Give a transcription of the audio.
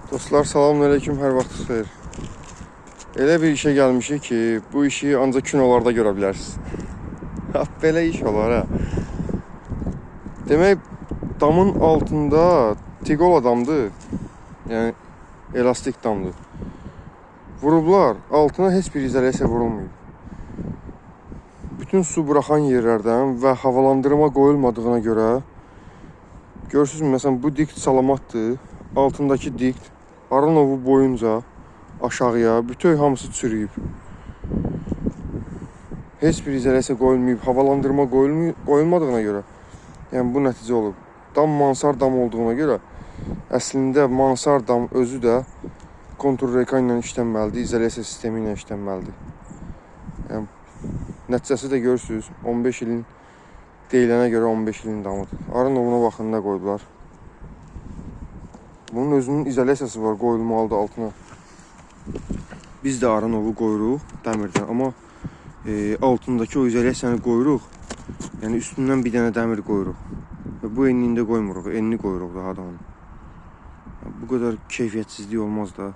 Dostlar, salamünaleyküm, hər vaxt xeyir. Elə bir işə gəlmişik ki, bu işi ancaq kinolarda görə bilərsiniz. Belə iş olar ha. Demək, damın altında tigol adamdır. Yəni, elastik damdır. Vurublar, altına heç bir izolyasiya vurulmayıb. Bütün su buraxan yerlərdən və havalandırma qoyulmadığına görə görürsünüz, məsələn, bu dikt salamatdır. Altındakı dikt Aranovu boyunca aşağıya bütün hamısı çürüyüb. Heç bir izolyasiya qoyulmayıb, havalandırma qoyulmadığına görə, yəni bu nəticə olub. Dam mansar dam olduğuna görə, əslində mansar dam özü də kontrreka ilə işlənməlidir, izolyasiya sistemi ilə işlənməlidir. Yəni, nəticəsi də görürsünüz, 15 ilin deyilənə görə 15 ilin damıdır. Aranovuna baxın, nə qoyublar. Bunun özünün izolyasiyası var, qoyulmalıdır altına. Biz də Aranovu qoyuruq dəmirdən, amma altındakı o izolyasiyanı qoyuruq. Yəni üstündən bir dənə dəmir qoyuruq. Və bu enliyində qoymuruq, enli qoyuruq daha da onu. Bu qədər keyfiyyətsizlik olmaz da.